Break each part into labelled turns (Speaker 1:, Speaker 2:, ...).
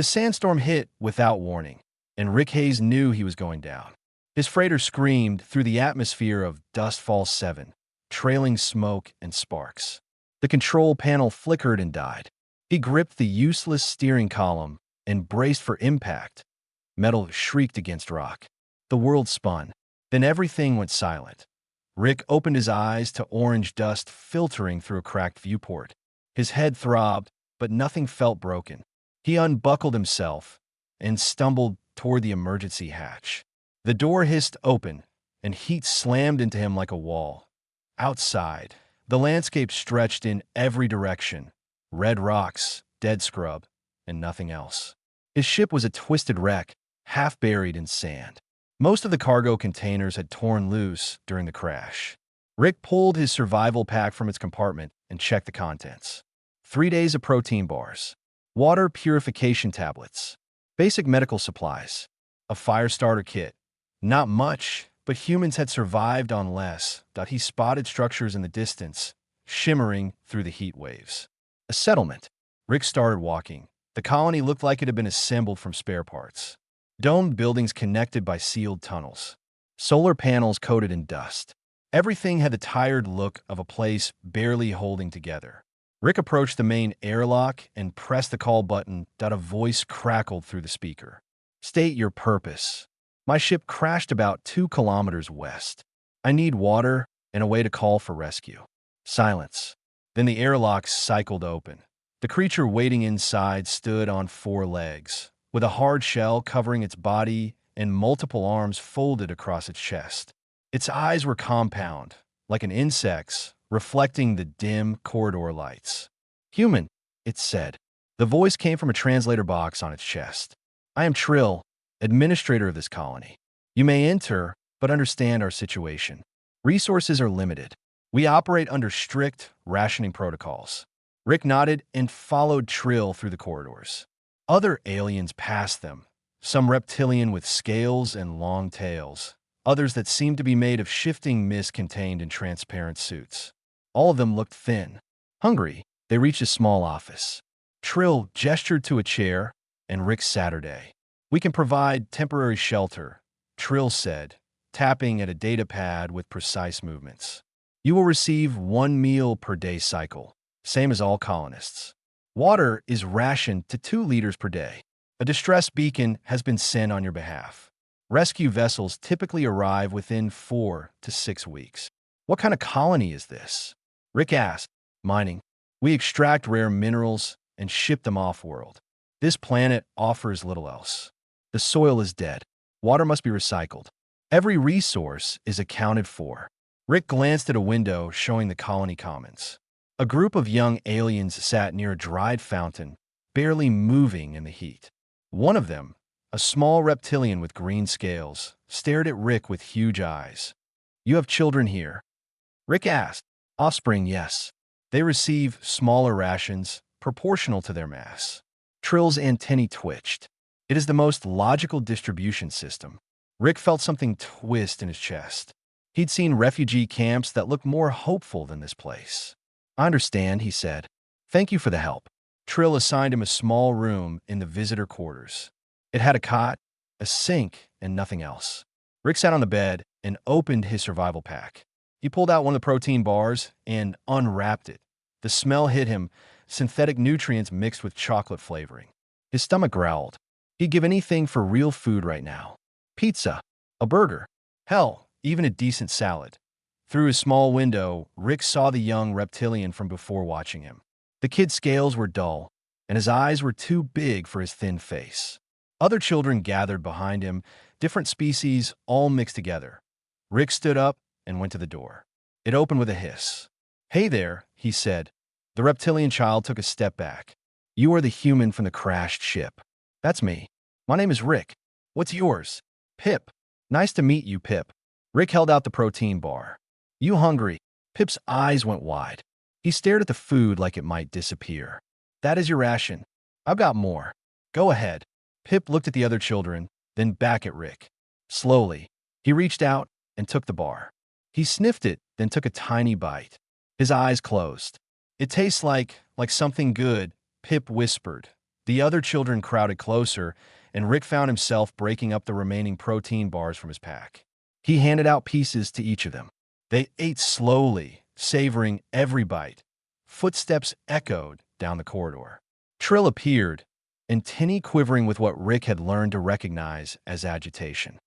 Speaker 1: The sandstorm hit without warning, and Rick Hayes knew he was going down. His freighter screamed through the atmosphere of Dustfall 7, trailing smoke and sparks. The control panel flickered and died. He gripped the useless steering column and braced for impact. Metal shrieked against rock. The world spun. Then everything went silent. Rick opened his eyes to orange dust filtering through a cracked viewport. His head throbbed, but nothing felt broken. He unbuckled himself and stumbled toward the emergency hatch. The door hissed open, and heat slammed into him like a wall. Outside, the landscape stretched in every direction. Red rocks, dead scrub, and nothing else. His ship was a twisted wreck, half buried in sand. Most of the cargo containers had torn loose during the crash. Rick pulled his survival pack from its compartment and checked the contents. 3 days of protein bars, water purification tablets, basic medical supplies, a fire starter kit. Not much, but humans had survived on less. He spotted structures in the distance, shimmering through the heat waves. A settlement. Rick started walking. The colony looked like it had been assembled from spare parts. Domed buildings connected by sealed tunnels. Solar panels coated in dust. Everything had the tired look of a place barely holding together. Rick approached the main airlock and pressed the call button. A voice crackled through the speaker. "State your purpose." "My ship crashed about 2 kilometers west. I need water and a way to call for rescue." Silence. Then the airlock cycled open. The creature waiting inside stood on 4 legs, with a hard shell covering its body and multiple arms folded across its chest. Its eyes were compound, like an insect's, reflecting the dim corridor lights. "Human," it said. The voice came from a translator box on its chest. "I am Trill, administrator of this colony. You may enter, but understand our situation. Resources are limited. We operate under strict rationing protocols." Rick nodded and followed Trill through the corridors. Other aliens passed them, some reptilian with scales and long tails, others that seemed to be made of shifting mist contained in transparent suits. All of them looked thin, hungry. They reached a small office. Trill gestured to a chair, and Rick Saturday. "We can provide temporary shelter," Trill said, tapping at a data pad with precise movements. "You will receive 1 meal per day cycle, same as all colonists. Water is rationed to 2 liters per day. A distress beacon has been sent on your behalf. Rescue vessels typically arrive within 4 to 6 weeks." "What kind of colony is this?" Rick asked. "Mining. We extract rare minerals and ship them off-world. This planet offers little else. The soil is dead. Water must be recycled. Every resource is accounted for." Rick glanced at a window showing the colony commons. A group of young aliens sat near a dried fountain, barely moving in the heat. One of them, a small reptilian with green scales, stared at Rick with huge eyes. "You have children here?" Rick asked. "Offspring, yes. They receive smaller rations, proportional to their mass." Trill's antennae twitched. "It is the most logical distribution system." Rick felt something twist in his chest. He'd seen refugee camps that looked more hopeful than this place. "I understand," he said. "Thank you for the help." Trill assigned him a small room in the visitor quarters. It had a cot, a sink, and nothing else. Rick sat on the bed and opened his survival pack. He pulled out one of the protein bars and unwrapped it. The smell hit him, synthetic nutrients mixed with chocolate flavoring. His stomach growled. He'd give anything for real food right now. Pizza, a burger, hell, even a decent salad. Through his small window, Rick saw the young reptilian from before watching him. The kid's scales were dull, and his eyes were too big for his thin face. Other children gathered behind him, different species all mixed together. Rick stood up and went to the door. It opened with a hiss. "Hey there," he said. The reptilian child took a step back. "You are the human from the crashed ship." "That's me. My name is Rick. What's yours?" "Pip." "Nice to meet you, Pip." Rick held out the protein bar. "You hungry?" Pip's eyes went wide. He stared at the food like it might disappear. "That is your ration. I've got more. Go ahead." Pip looked at the other children, then back at Rick. Slowly, he reached out and took the bar. He sniffed it, then took a tiny bite. His eyes closed. "It tastes like something good," Pip whispered. The other children crowded closer, and Rick found himself breaking up the remaining protein bars from his pack. He handed out pieces to each of them. They ate slowly, savoring every bite. Footsteps echoed down the corridor. Trill appeared, antennae quivering with what Rick had learned to recognize as agitation.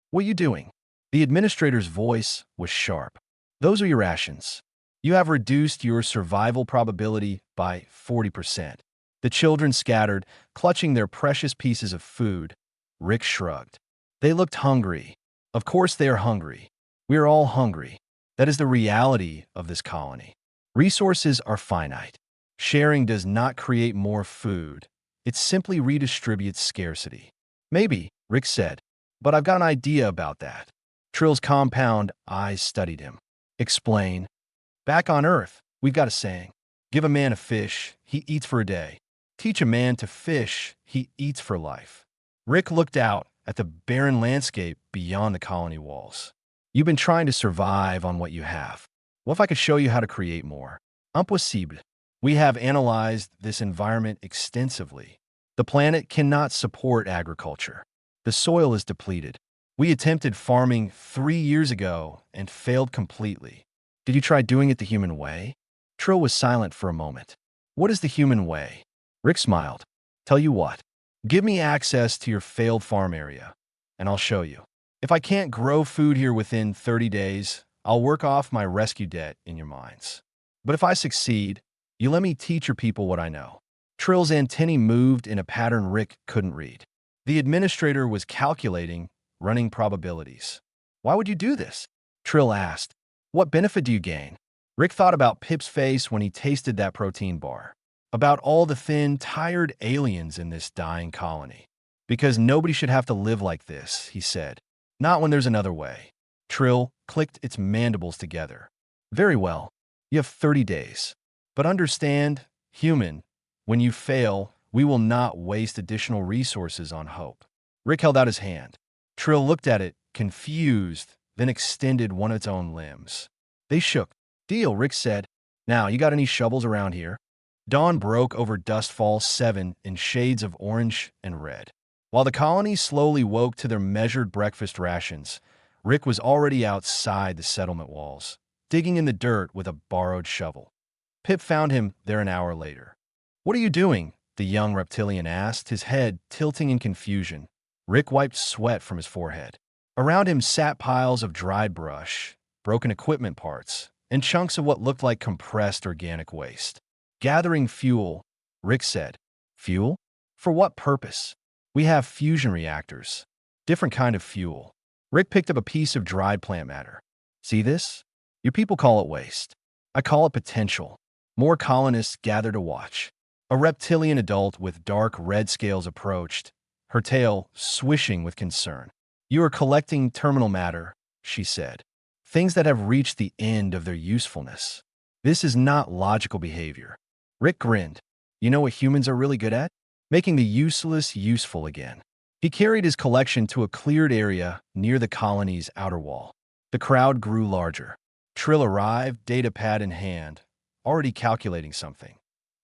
Speaker 1: "What are you doing?" The administrator's voice was sharp. "Those are your rations. You have reduced your survival probability by 40%. The children scattered, clutching their precious pieces of food. Rick shrugged. They looked hungry. Of course they are hungry. We are all hungry. That is the reality of this colony. Resources are finite. Sharing does not create more food. It simply redistributes scarcity. "Maybe," Rick said, "but I've got an idea about that." Trill's compound eyes studied him. "Explain." "Back on Earth, we've got a saying. Give a man a fish, he eats for a day. Teach a man to fish, he eats for life." Rick looked out at the barren landscape beyond the colony walls. "You've been trying to survive on what you have. What if I could show you how to create more? Impossible. We have analyzed this environment extensively. The planet cannot support agriculture. The soil is depleted. We attempted farming 3 years ago and failed completely. Did you try doing it the human way?" Trill was silent for a moment. "What is the human way?" Rick smiled. "Tell you what. Give me access to your failed farm area, and I'll show you. If I can't grow food here within 30 days, I'll work off my rescue debt in your minds. But if I succeed, you let me teach your people what I know." Trill's antennae moved in a pattern Rick couldn't read. The administrator was calculating, running probabilities. "Why would you do this?" Trill asked. "What benefit do you gain?" Rick thought about Pip's face when he tasted that protein bar. About all the thin, tired aliens in this dying colony. "Because nobody should have to live like this," he said. "Not when there's another way." Trill clicked its mandibles together. "Very well. You have 30 days. But understand, human, when you fail, we will not waste additional resources on hope." Rick held out his hand. Trill looked at it, confused, then extended one of its own limbs. They shook. "Deal," Rick said. "Now, you got any shovels around here?" Dawn broke over Dustfall 7 in shades of orange and red. While the colony slowly woke to their measured breakfast rations, Rick was already outside the settlement walls, digging in the dirt with a borrowed shovel. Pip found him there an hour later. "What are you doing?" the young reptilian asked, his head tilting in confusion. Rick wiped sweat from his forehead. Around him sat piles of dried brush, broken equipment parts, and chunks of what looked like compressed organic waste. "Gathering fuel," Rick said. "Fuel? For what purpose?" "We have fusion reactors. Different kind of fuel." Rick picked up a piece of dried plant matter. "See this? Your people call it waste. I call it potential." More colonists gathered to watch. A reptilian adult with dark red scales approached, her tail swishing with concern. "You are collecting terminal matter," she said. "Things that have reached the end of their usefulness. This is not logical behavior." Rick grinned. "You know what humans are really good at? Making the useless useful again." He carried his collection to a cleared area near the colony's outer wall. The crowd grew larger. Trill arrived, data pad in hand, already calculating something.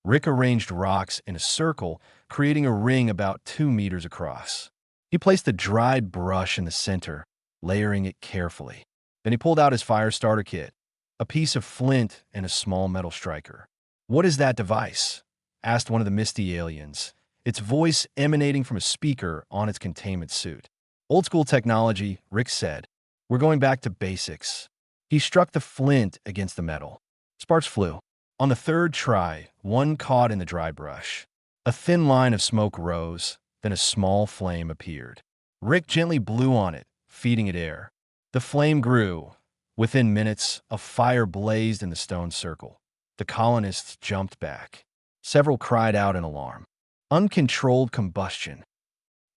Speaker 1: Rick arranged rocks in a circle, creating a ring about 2 meters across. He placed the dried brush in the center, layering it carefully. Then he pulled out his fire starter kit, a piece of flint and a small metal striker. "What is that device?" asked one of the misty aliens, its voice emanating from a speaker on its containment suit. "Old school technology," Rick said. "We're going back to basics." He struck the flint against the metal. Sparks flew. On the third try, one caught in the dry brush. A thin line of smoke rose, then a small flame appeared. Rick gently blew on it, feeding it air. The flame grew. Within minutes, a fire blazed in the stone circle. The colonists jumped back. Several cried out in alarm. Uncontrolled combustion.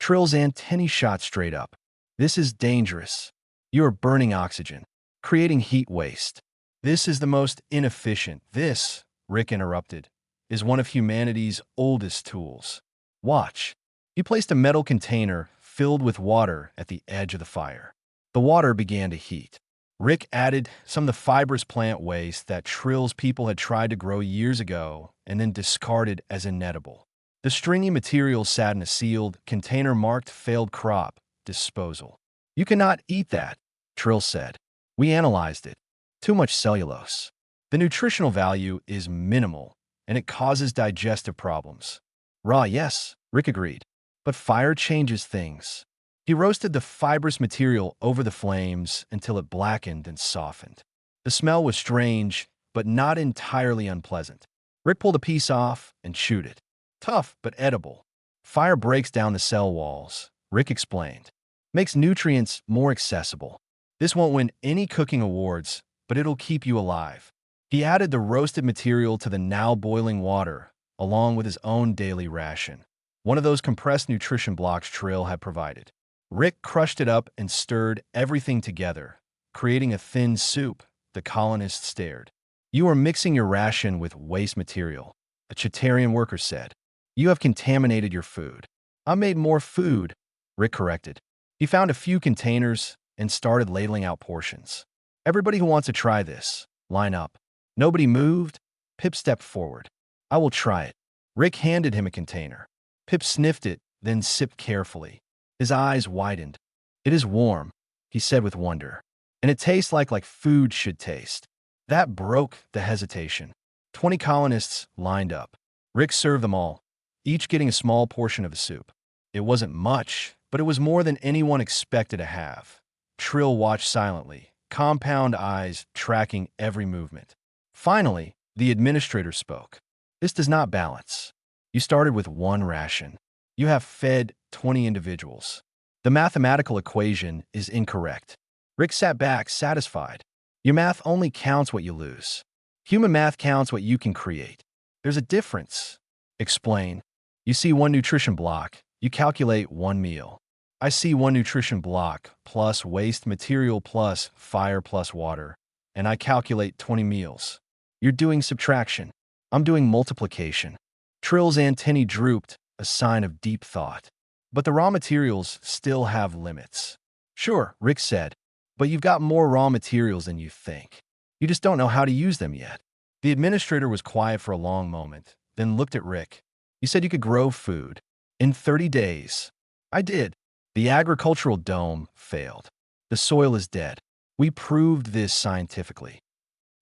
Speaker 1: Trill's antennae shot straight up. "This is dangerous. You are burning oxygen, creating heat waste. This is the most inefficient." "This," Rick interrupted, "is one of humanity's oldest tools. Watch." He placed a metal container filled with water at the edge of the fire. The water began to heat. Rick added some of the fibrous plant waste that Trill's people had tried to grow years ago and then discarded as inedible. The stringy material sat in a sealed container marked failed crop disposal. You cannot eat that, Trill said. We analyzed it. Too much cellulose. The nutritional value is minimal, and it causes digestive problems. Raw, yes, Rick agreed. But fire changes things. He roasted the fibrous material over the flames until it blackened and softened. The smell was strange, but not entirely unpleasant. Rick pulled a piece off and chewed it. Tough, but edible. Fire breaks down the cell walls, Rick explained. Makes nutrients more accessible. This won't win any cooking awards, but it'll keep you alive. He added the roasted material to the now boiling water, along with his own daily ration. One of those compressed nutrition blocks Trill had provided. Rick crushed it up and stirred everything together, creating a thin soup. The colonists stared. You are mixing your ration with waste material, a Chitarian worker said. You have contaminated your food. I made more food, Rick corrected. He found a few containers and started ladling out portions. Everybody who wants to try this, line up. Nobody moved. Pip stepped forward. I will try it. Rick handed him a container. Pip sniffed it, then sipped carefully. His eyes widened. It is warm, he said with wonder. And it tastes like food should taste. That broke the hesitation. 20 colonists lined up. Rick served them all, each getting a small portion of the soup. It wasn't much, but it was more than anyone expected to have. Trill watched silently, compound eyes tracking every movement. Finally, the administrator spoke. This does not balance. You started with one ration. You have fed 20 individuals. The mathematical equation is incorrect. Rick sat back, satisfied. Your math only counts what you lose. Human math counts what you can create. There's a difference. Explain. You see one nutrition block, you calculate one meal. I see one nutrition block plus waste material plus fire plus water, and I calculate 20 meals. You're doing subtraction. I'm doing multiplication. Trill's antennae drooped, a sign of deep thought. But the raw materials still have limits. Sure, Rick said, but you've got more raw materials than you think. You just don't know how to use them yet. The administrator was quiet for a long moment, then looked at Rick. You said you could grow food. In 30 days. I did. The agricultural dome failed. The soil is dead. We proved this scientifically.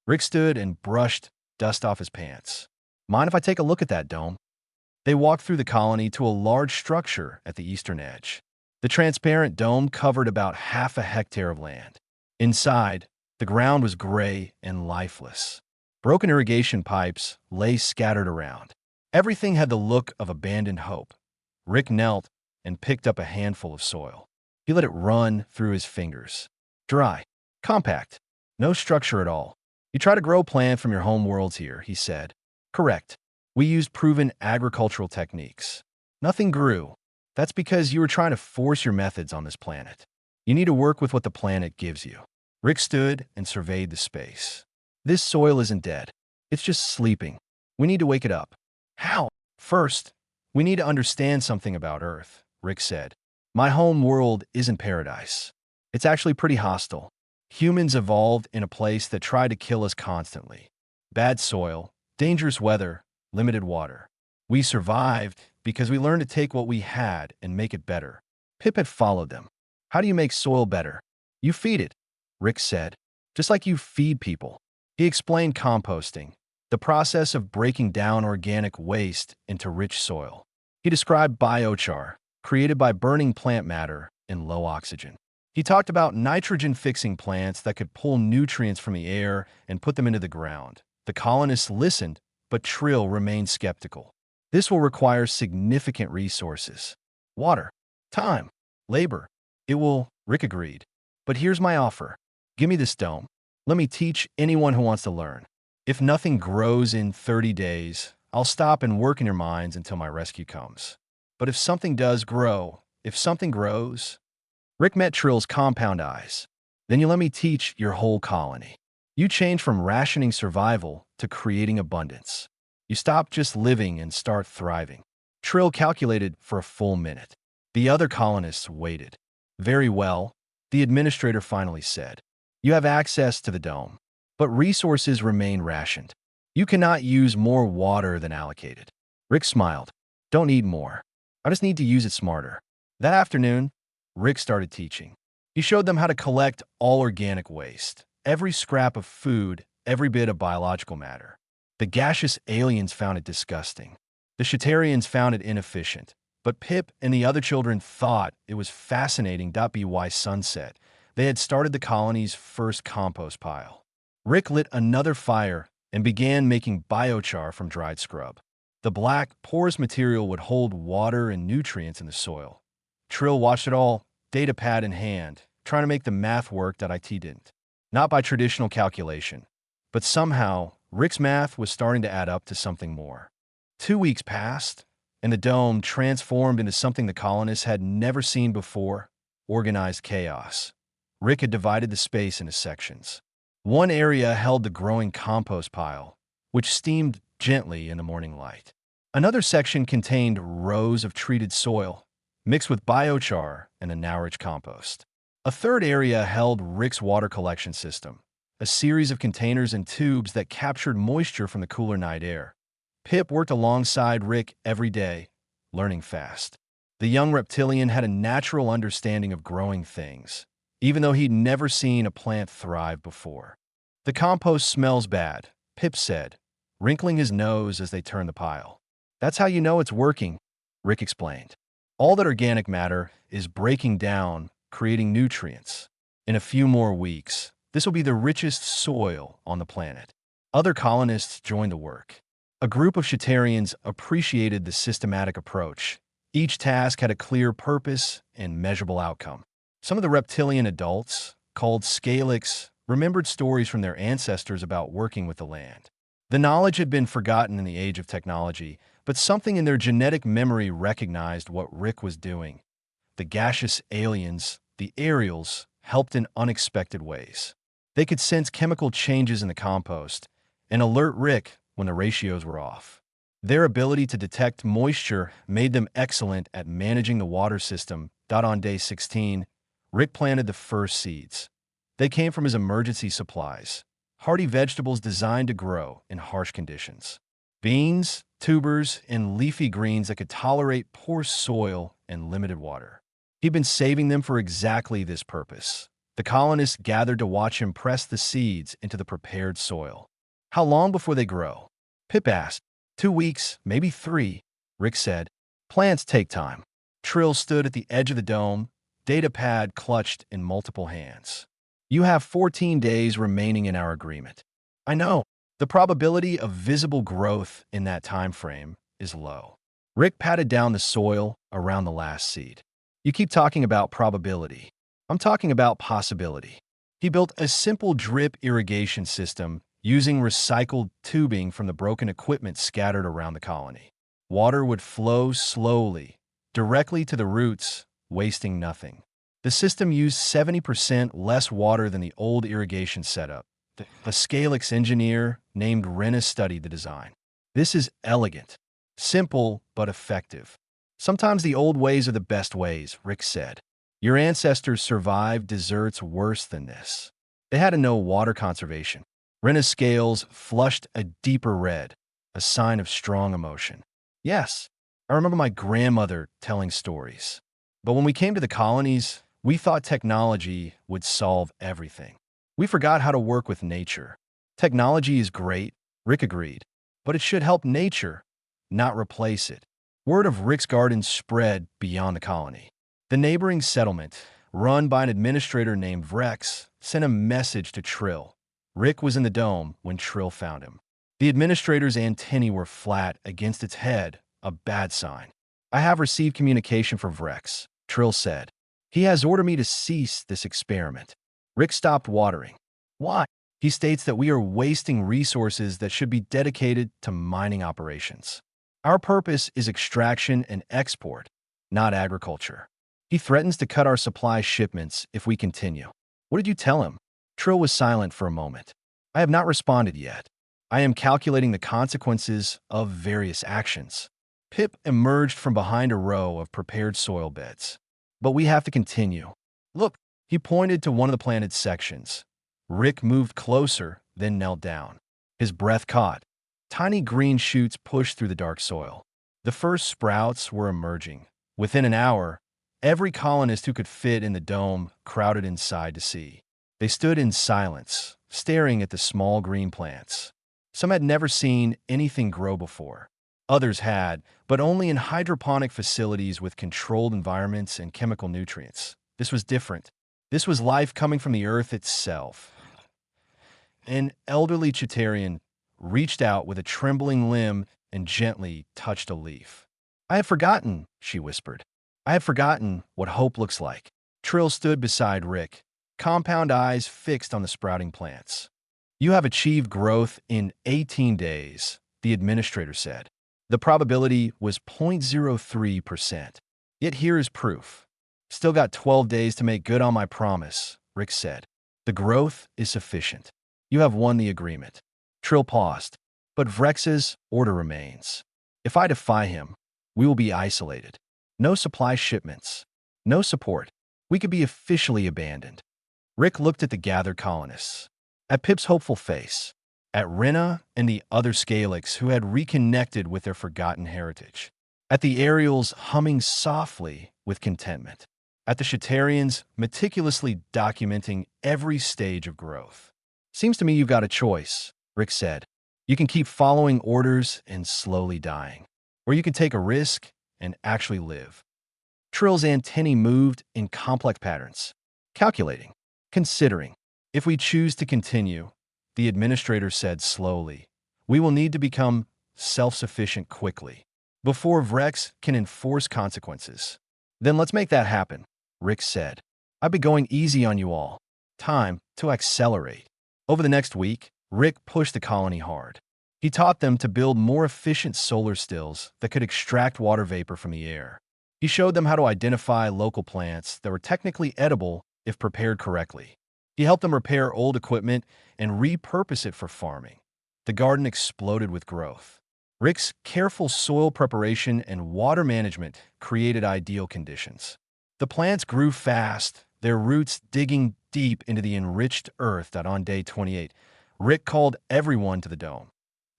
Speaker 1: Rick stood and brushed dust off his pants. Mind if I take a look at that dome? They walked through the colony to a large structure at the eastern edge. The transparent dome covered about half a hectare of land. Inside, the ground was gray and lifeless. Broken irrigation pipes lay scattered around. Everything had the look of abandoned hope. Rick knelt and picked up a handful of soil. He let it run through his fingers. Dry, compact, no structure at all. You try to grow plants from your home worlds here, he said. Correct. We used proven agricultural techniques. Nothing grew. That's because you were trying to force your methods on this planet. You need to work with what the planet gives you. Rick stood and surveyed the space. This soil isn't dead. It's just sleeping. We need to wake it up. How? First, we need to understand something about Earth, Rick said. My home world isn't paradise. It's actually pretty hostile. Humans evolved in a place that tried to kill us constantly. Bad soil, dangerous weather, limited water. We survived because we learned to take what we had and make it better. Pip had followed them. How do you make soil better? You feed it, Rick said. Just like you feed people. He explained composting, the process of breaking down organic waste into rich soil. He described biochar, created by burning plant matter in low oxygen. He talked about nitrogen-fixing plants that could pull nutrients from the air and put them into the ground. The colonists listened, but Trill remained skeptical. This will require significant resources. Water, time, labor. It will, Rick agreed. But here's my offer. Give me this dome. Let me teach anyone who wants to learn. If nothing grows in 30 days, I'll stop and work in your minds until my rescue comes. But if something does grow, if something grows... Rick met Trill's compound eyes. Then you let me teach your whole colony. You change from rationing survival to creating abundance. You stop just living and start thriving. Trill calculated for a full minute. The other colonists waited. Very well, the administrator finally said. You have access to the dome, but resources remain rationed. You cannot use more water than allocated. Rick smiled. Don't need more. I just need to use it smarter. That afternoon, Rick started teaching. He showed them how to collect all organic waste, every scrap of food, every bit of biological matter. The gaseous aliens found it disgusting. The Shatarians found it inefficient. But Pip and the other children thought it was fascinating. By sunset, they had started the colony's first compost pile. Rick lit another fire and began making biochar from dried scrub. The black, porous material would hold water and nutrients in the soil. Trill watched it all, data pad in hand, trying to make the math work that IT didn't. Not by traditional calculation, but somehow Rick's math was starting to add up to something more. 2 weeks passed, and the dome transformed into something the colonists had never seen before: organized chaos. Rick had divided the space into sections. One area held the growing compost pile, which steamed gently in the morning light. Another section contained rows of treated soil, mixed with biochar and a now-rich compost. A third area held Rick's water collection system, a series of containers and tubes that captured moisture from the cooler night air. Pip worked alongside Rick every day, learning fast. The young reptilian had a natural understanding of growing things, even though he'd never seen a plant thrive before. "The compost smells bad," Pip said, wrinkling his nose as they turned the pile. "That's how you know it's working," Rick explained. "All that organic matter is breaking down, creating nutrients. In a few more weeks, this will be the richest soil on the planet." Other colonists joined the work. A group of Shatarians appreciated the systematic approach. Each task had a clear purpose and measurable outcome. Some of the reptilian adults, called Scalix, remembered stories from their ancestors about working with the land. The knowledge had been forgotten in the age of technology, but something in their genetic memory recognized what Rick was doing. The gaseous aliens, the Aerials, helped in unexpected ways. They could sense chemical changes in the compost and alert Rick when the ratios were off. Their ability to detect moisture made them excellent at managing the water system. On day 16, Rick planted the first seeds. They came from his emergency supplies, hardy vegetables designed to grow in harsh conditions. Beans, tubers, and leafy greens that could tolerate poor soil and limited water. He'd been saving them for exactly this purpose. The colonists gathered to watch him press the seeds into the prepared soil. "How long before they grow?" Pip asked. 2 weeks, maybe 3, Rick said. "Plants take time." Trill stood at the edge of the dome, data pad clutched in multiple hands. "You have 14 days remaining in our agreement." "I know. The probability of visible growth in that time frame is low." Rick patted down the soil around the last seed. "You keep talking about probability. I'm talking about possibility." He built a simple drip irrigation system using recycled tubing from the broken equipment scattered around the colony. Water would flow slowly, directly to the roots, wasting nothing. The system used 70% less water than the old irrigation setup. A Scalix engineer named Renna studied the design. "This is elegant, simple, but effective. Sometimes the old ways are the best ways," Rick said. "Your ancestors survived deserts worse than this. They had to know water conservation." Renna's scales flushed a deeper red, a sign of strong emotion. "Yes, I remember my grandmother telling stories. But when we came to the colonies, we thought technology would solve everything. We forgot how to work with nature. Technology is great," Rick agreed, "but it should help nature, not replace it." Word of Rick's garden spread beyond the colony. The neighboring settlement, run by an administrator named Vrex, sent a message to Trill. Rick was in the dome when Trill found him. The administrator's antennae were flat against its head, a bad sign. "I have received communication from Vrex," Trill said. "He has ordered me to cease this experiment." Rick stopped watering. "Why?" "He states that we are wasting resources that should be dedicated to mining operations. Our purpose is extraction and export, not agriculture. He threatens to cut our supply shipments if we continue." "What did you tell him?" Trill was silent for a moment. "I have not responded yet. I am calculating the consequences of various actions." Pip emerged from behind a row of prepared soil beds. "But we have to continue. Look," he pointed to one of the planted sections. Rick moved closer, then knelt down. His breath caught. Tiny green shoots pushed through the dark soil. The first sprouts were emerging. Within an hour, every colonist who could fit in the dome crowded inside to see. They stood in silence, staring at the small green plants. Some had never seen anything grow before. Others had, but only in hydroponic facilities with controlled environments and chemical nutrients. This was different. This was life coming from the earth itself. An elderly Chitarian reached out with a trembling limb and gently touched a leaf. "I have forgotten," she whispered. "I have forgotten what hope looks like." Trill stood beside Rick, compound eyes fixed on the sprouting plants. "You have achieved growth in 18 days," the administrator said. The probability was 0.03%. Yet here is proof. "Still got 12 days to make good on my promise," Rick said. "The growth is sufficient. You have won the agreement." Trill paused. "But Vrex's order remains. If I defy him, we will be isolated. No supply shipments. No support. We could be officially abandoned." Rick looked at the gathered colonists. At Pip's hopeful face. At Rena and the other Scalix who had reconnected with their forgotten heritage. At the Ariels humming softly with contentment. At the Chitarians meticulously documenting every stage of growth. "Seems to me you've got a choice," Rick said. "You can keep following orders and slowly dying. Or you can take a risk and actually live." Trill's antennae moved in complex patterns. Calculating. Considering. "If we choose to continue," the administrator said slowly, "we will need to become self-sufficient quickly, before Vrex can enforce consequences." "Then let's make that happen," Rick said. "I've been going easy on you all. Time to accelerate." Over the next week, Rick pushed the colony hard. He taught them to build more efficient solar stills that could extract water vapor from the air. He showed them how to identify local plants that were technically edible if prepared correctly. He helped them repair old equipment and repurpose it for farming. The garden exploded with growth. Rick's careful soil preparation and water management created ideal conditions. The plants grew fast, their roots digging deep into the enriched earth that on day 28, Rick called everyone to the dome.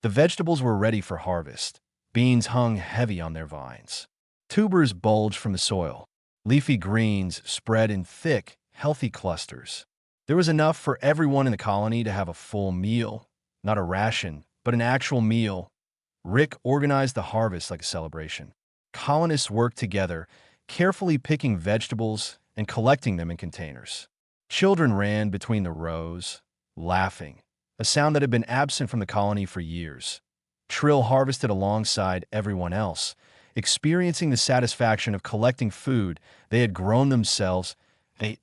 Speaker 1: The vegetables were ready for harvest. Beans hung heavy on their vines. Tubers bulged from the soil. Leafy greens spread in thick, healthy clusters. There was enough for everyone in the colony to have a full meal. Not a ration, but an actual meal. Rick organized the harvest like a celebration. Colonists worked together, carefully picking vegetables and collecting them in containers. Children ran between the rows, laughing, a sound that had been absent from the colony for years. Trill harvested alongside everyone else, experiencing the satisfaction of collecting food they had grown themselves.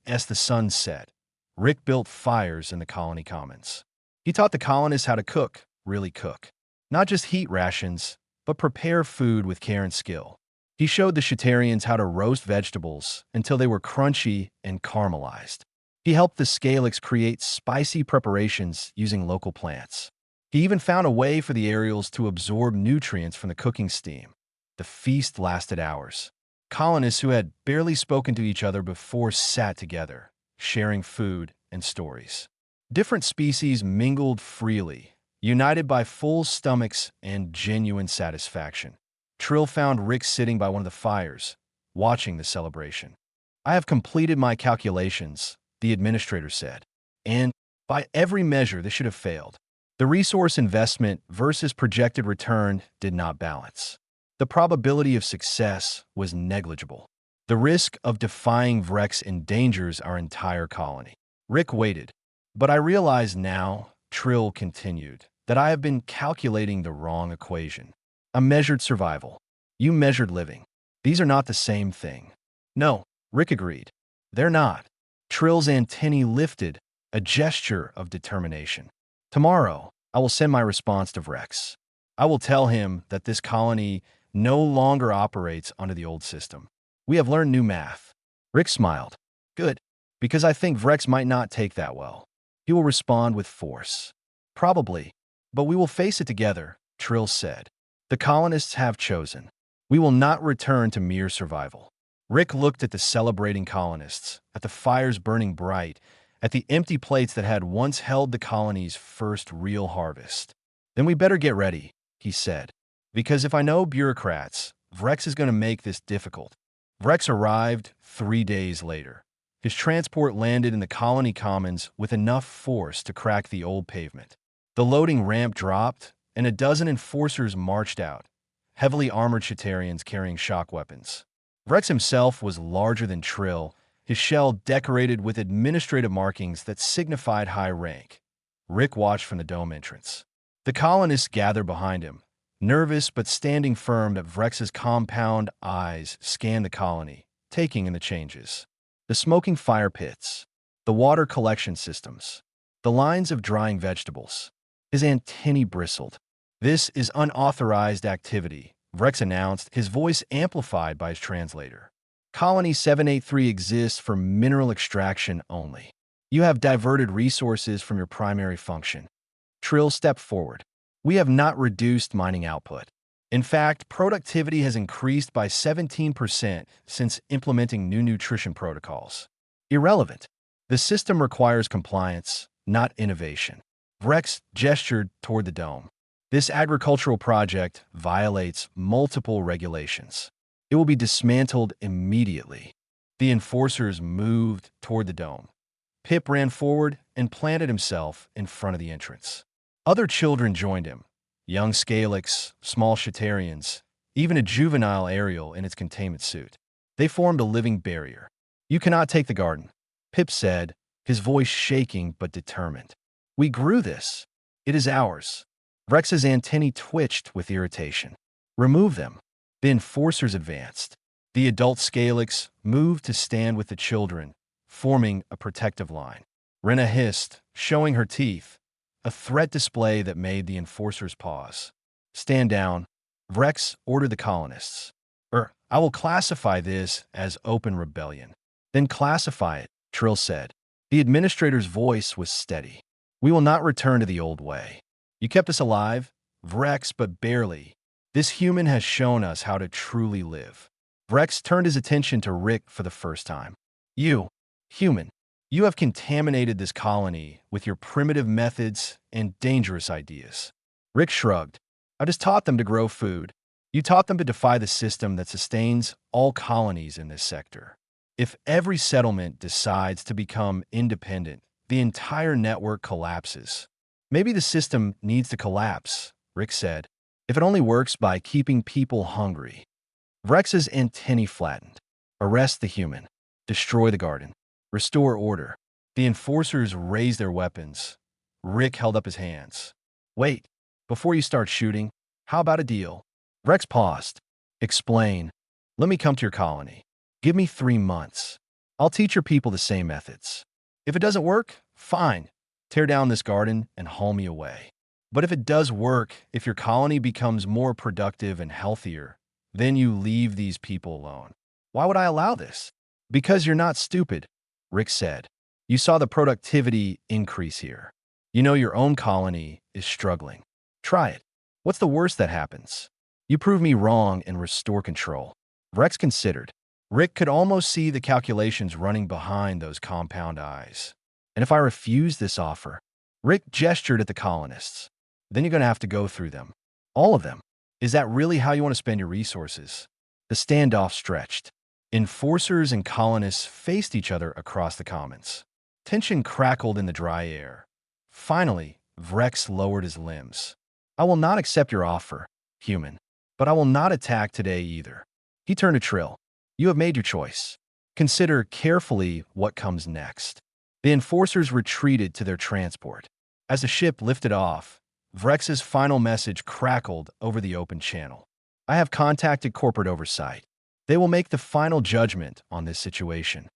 Speaker 1: As the sun set, Rick built fires in the colony commons. He taught the colonists how to cook, really cook. Not just heat rations, but prepare food with care and skill. He showed the Chitarians how to roast vegetables until they were crunchy and caramelized. He helped the Scalix create spicy preparations using local plants. He even found a way for the Ariels to absorb nutrients from the cooking steam. The feast lasted hours. Colonists who had barely spoken to each other before sat together, sharing food and stories. Different species mingled freely, united by full stomachs and genuine satisfaction. Trill found Rick sitting by one of the fires, watching the celebration. "I have completed my calculations," the administrator said. "And by every measure, this should have failed. The resource investment versus projected return did not balance. The probability of success was negligible. The risk of defying Vrex endangers our entire colony." Rick waited. "But I realize now," Trill continued, "that I have been calculating the wrong equation. I measured survival. You measured living. These are not the same thing." "No," Rick agreed. "They're not." Trill's antennae lifted, a gesture of determination. "Tomorrow, I will send my response to Vrex. I will tell him that this colony no longer operates under the old system. We have learned new math." Rick smiled. "Good, because I think Vrex might not take that well. He will respond with force." "Probably, but we will face it together," Trill said. "The colonists have chosen. We will not return to mere survival." Rick looked at the celebrating colonists, at the fires burning bright, at the empty plates that had once held the colony's first real harvest. "Then we better get ready," he said. Because if I know bureaucrats, Vrex is going to make this difficult. Vrex arrived 3 days later. His transport landed in the colony commons with enough force to crack the old pavement. The loading ramp dropped, and a dozen enforcers marched out, heavily armored Chitarians carrying shock weapons. Vrex himself was larger than Trill, his shell decorated with administrative markings that signified high rank. Rick watched from the dome entrance. The colonists gathered behind him, nervous but standing firm as Vrex's compound eyes scanned the colony, taking in the changes. The smoking fire pits, the water collection systems, the lines of drying vegetables. His antennae bristled. "This is unauthorized activity," Vrex announced, his voice amplified by his translator. "Colony 783 exists for mineral extraction only. You have diverted resources from your primary function." Trill stepped forward. "We have not reduced mining output. In fact, productivity has increased by 17% since implementing new nutrition protocols." "Irrelevant. The system requires compliance, not innovation." Vrex gestured toward the dome. "This agricultural project violates multiple regulations. It will be dismantled immediately." The enforcers moved toward the dome. Pip ran forward and planted himself in front of the entrance. Other children joined him. Young Scalix, small Chitarians, even a juvenile Ariel in its containment suit. They formed a living barrier. "You cannot take the garden," Pip said, his voice shaking but determined. "We grew this. It is ours." Vrex's antennae twitched with irritation. "Remove them." The enforcers advanced. The adult Scalix moved to stand with the children, forming a protective line. Rena hissed, showing her teeth, a threat display that made the enforcers pause. "Stand down," Vrex ordered the colonists. I will classify this as open rebellion." "Then classify it," Trill said. The administrator's voice was steady. "We will not return to the old way. You kept us alive, Vrex, but barely. This human has shown us how to truly live." Vrex turned his attention to Rick for the first time. "You, human, you have contaminated this colony with your primitive methods and dangerous ideas." Rick shrugged. "I just taught them to grow food. You taught them to defy the system that sustains all colonies in this sector. If every settlement decides to become independent, the entire network collapses." "Maybe the system needs to collapse," Rick said, "if it only works by keeping people hungry." Vrex's antennae flattened. "Arrest the human. Destroy the garden. Restore order." The enforcers raised their weapons. Rick held up his hands. "Wait, before you start shooting, how about a deal?" Vrex paused. "Explain. Let me come to your colony. Give me 3 months. I'll teach your people the same methods. If it doesn't work, fine. Tear down this garden and haul me away. But if it does work, if your colony becomes more productive and healthier, then you leave these people alone." "Why would I allow this?" "Because you're not stupid," Rick said. "You saw the productivity increase here. You know your own colony is struggling. Try it. What's the worst that happens? You prove me wrong and restore control." Vrex considered. Rick could almost see the calculations running behind those compound eyes. "And if I refuse this offer?" Rick gestured at the colonists. "Then you're going to have to go through them. All of them. Is that really how you want to spend your resources?" The standoff stretched. Enforcers and colonists faced each other across the commons. Tension crackled in the dry air. Finally, Vrex lowered his limbs. "I will not accept your offer, human, but I will not attack today either." He turned to Trill. "You have made your choice. Consider carefully what comes next." The enforcers retreated to their transport. As the ship lifted off, Vrex's final message crackled over the open channel. "I have contacted corporate oversight. They will make the final judgment on this situation."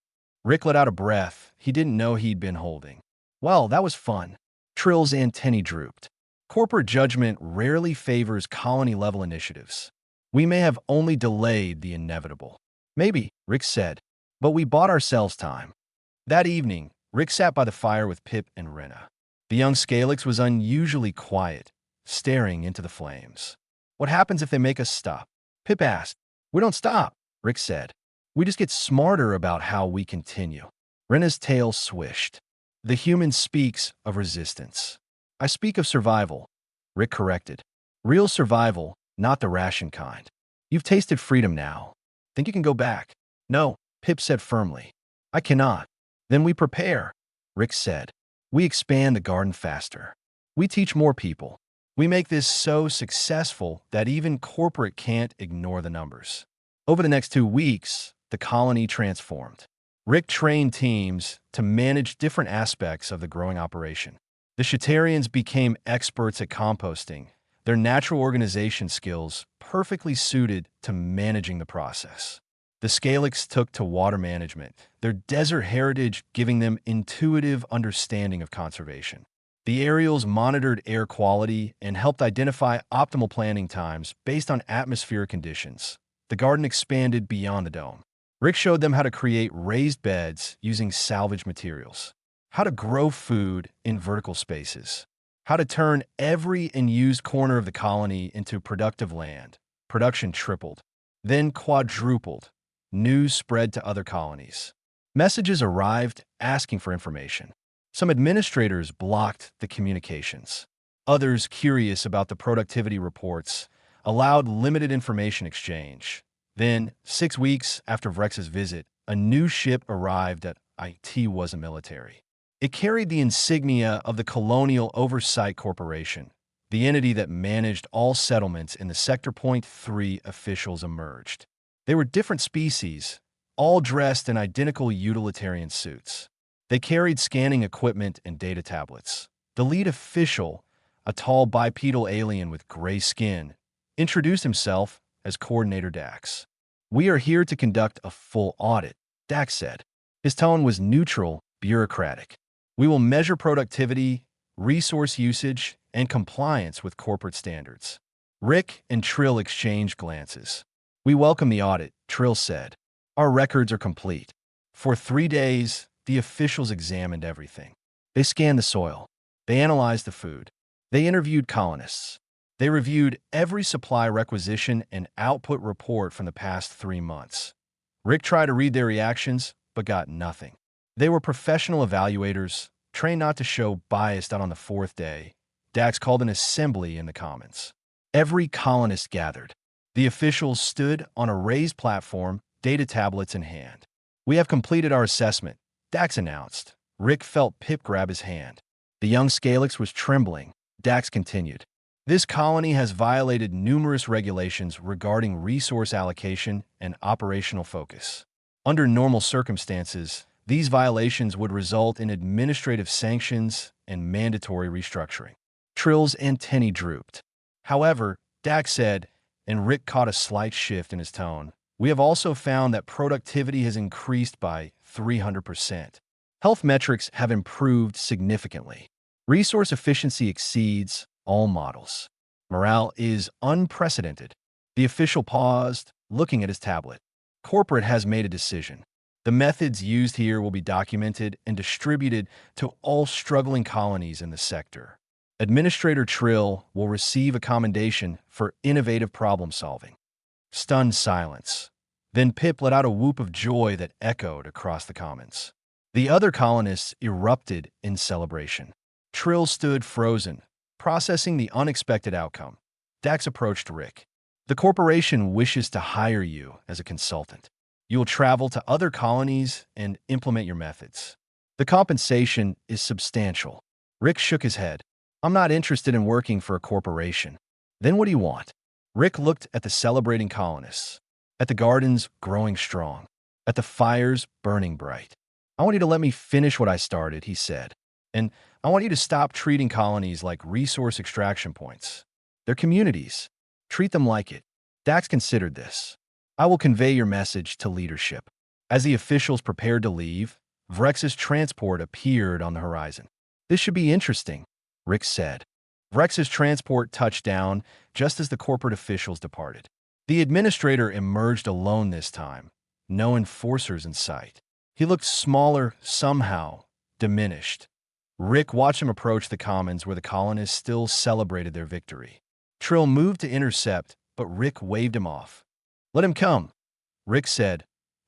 Speaker 1: Rick let out a breath he didn't know he'd been holding. "Well, that was fun." Trill's antennae drooped. "Corporate judgment rarely favors colony-level initiatives. We may have only delayed the inevitable." "Maybe," Rick said, "but we bought ourselves time." That evening, Rick sat by the fire with Pip and Rena. The young Scalix was unusually quiet, staring into the flames. "What happens if they make us stop?" Pip asked. "We don't stop," Rick said. "We just get smarter about how we continue." Rena's tail swished. "The human speaks of resistance." "I speak of survival," Rick corrected. "Real survival, not the ration kind. You've tasted freedom now. Think you can go back? No, Pip said firmly. I cannot. Then we prepare, Rick said. We expand the garden faster. We teach more people. We make this so successful that even corporate can't ignore the numbers. Over the next 2 weeks, the colony transformed. Rick trained teams to manage different aspects of the growing operation. The Shatarians became experts at composting, their natural organization skills perfectly suited to managing the process. The Scalix took to water management, their desert heritage giving them intuitive understanding of conservation. The Aerials monitored air quality and helped identify optimal planting times based on atmospheric conditions. The garden expanded beyond the dome. Rick showed them how to create raised beds using salvage materials, how to grow food in vertical spaces, how to turn every unused corner of the colony into productive land. Production tripled, then quadrupled. News spread to other colonies. Messages arrived asking for information. Some administrators blocked the communications. Others, curious about the productivity reports, allowed limited information exchange. Then, 6 weeks after Vrex's visit, a new ship arrived at IT wasn't military. It carried the insignia of the Colonial Oversight Corporation, the entity that managed all settlements in the Sector Point 3 officials emerged. They were different species, all dressed in identical utilitarian suits. They carried scanning equipment and data tablets. The lead official, a tall bipedal alien with gray skin, introduced himself as Coordinator Dax. We are here to conduct a full audit, Dax said. His tone was neutral, bureaucratic. We will measure productivity, resource usage, and compliance with corporate standards. Rick and Trill exchanged glances. We welcome the audit, Trill said. Our records are complete. For 3 days, the officials examined everything. They scanned the soil. They analyzed the food. They interviewed colonists. They reviewed every supply requisition and output report from the past 3 months. Rick tried to read their reactions, but got nothing. They were professional evaluators, trained not to show bias out on the 4th day. Dax called an assembly in the Commons. Every colonist gathered. The officials stood on a raised platform, data tablets in hand. We have completed our assessment, Dax announced. Rick felt Pip grab his hand. The young Scalix was trembling. Dax continued. This colony has violated numerous regulations regarding resource allocation and operational focus. Under normal circumstances, these violations would result in administrative sanctions and mandatory restructuring. Trill's antennae drooped. However, Dax said, and Rick caught a slight shift in his tone, we have also found that productivity has increased by 300%. Health metrics have improved significantly. Resource efficiency exceeds all models. Morale is unprecedented. The official paused, looking at his tablet. Corporate has made a decision. The methods used here will be documented and distributed to all struggling colonies in the sector. Administrator Trill will receive a commendation for innovative problem solving. Stunned silence. Then Pip let out a whoop of joy that echoed across the commons. The other colonists erupted in celebration. Trill stood frozen, processing the unexpected outcome. Dax approached Rick. The corporation wishes to hire you as a consultant. You will travel to other colonies and implement your methods. The compensation is substantial. Rick shook his head. I'm not interested in working for a corporation. Then what do you want? Rick looked at the celebrating colonists, at the gardens growing strong, at the fires burning bright. I want you to let me finish what I started, he said. And I want you to stop treating colonies like resource extraction points. They're communities. Treat them like it. Dax considered this. I will convey your message to leadership. As the officials prepared to leave, Vrex's transport appeared on the horizon. This should be interesting, Rick said. Vrex's transport touched down just as the corporate officials departed. The administrator emerged alone this time, no enforcers in sight. He looked smaller, somehow, diminished. Rick watched him approach the commons where the colonists still celebrated their victory. Trill moved to intercept, but Rick waved him off. Let him come, Rick said.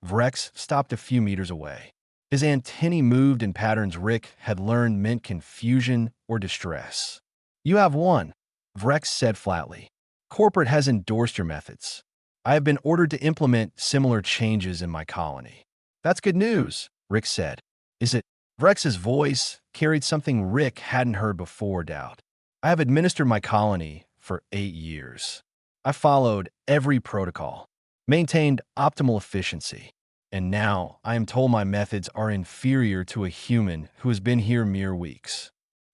Speaker 1: Vrex stopped a few meters away. His antennae moved in patterns Rick had learned meant confusion or distress. You have won, Vrex said flatly. Corporate has endorsed your methods. I have been ordered to implement similar changes in my colony. That's good news, Rick said. Is it? Rex's voice carried something Rick hadn't heard before, doubt. I have administered my colony for 8 years. I followed every protocol, maintained optimal efficiency, and now I am told my methods are inferior to a human who has been here mere weeks.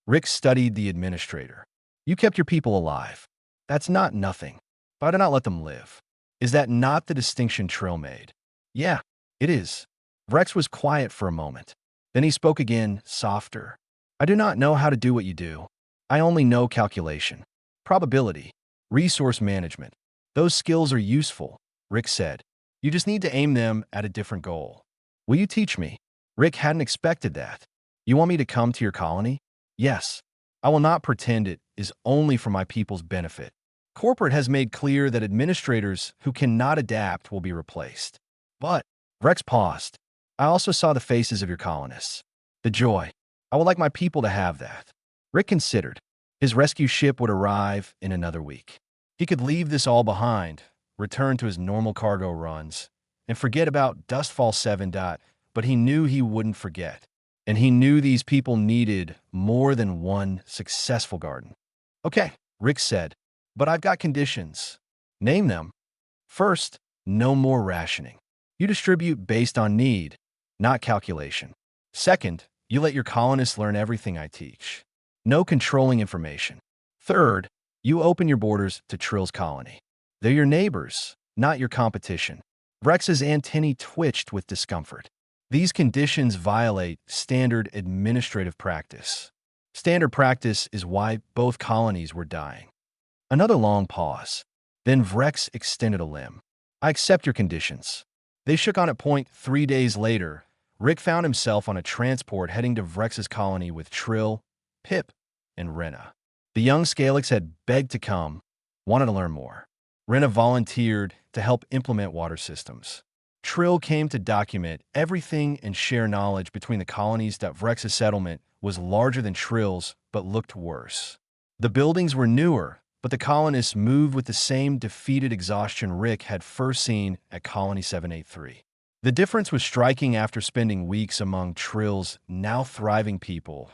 Speaker 1: Rick studied the administrator. You kept your people alive. That's not nothing, but I did not let them live. Is that not the distinction Trill made? Yeah, it is. Rex was quiet for a moment. Then he spoke again, softer. I do not know how to do what you do. I only know calculation, probability, resource management. Those skills are useful, Rick said. You just need to aim them at a different goal. Will you teach me? Rick hadn't expected that. You want me to come to your colony? Yes. I will not pretend it is only for my people's benefit. Corporate has made clear that administrators who cannot adapt will be replaced. But, Rex paused. I also saw the faces of your colonists. The joy. I would like my people to have that. Rick considered. His rescue ship would arrive in another week. He could leave this all behind, return to his normal cargo runs, and forget about Dustfall 7. But he knew he wouldn't forget. And he knew these people needed more than one successful garden. Okay, Rick said, but I've got conditions. Name them. First, no more rationing. You distribute based on need, not calculation. Second, you let your colonists learn everything I teach. No controlling information. Third, you open your borders to Trill's colony. They're your neighbors, not your competition. Rex's antennae twitched with discomfort. These conditions violate standard administrative practice. Standard practice is why both colonies were dying. Another long pause. Then Vrex extended a limb. I accept your conditions. They shook on it. 3 days later, Rick found himself on a transport heading to Vrex's colony with Trill, Pip, and Rena. The young Scalix had begged to come, wanted to learn more. Rena volunteered to help implement water systems. Trill came to document everything and share knowledge between the colonies that Vrex's settlement was larger than Trill's but looked worse. The buildings were newer, but the colonists moved with the same defeated exhaustion Rick had first seen at Colony 783. The difference was striking after spending weeks among Trill's now thriving people.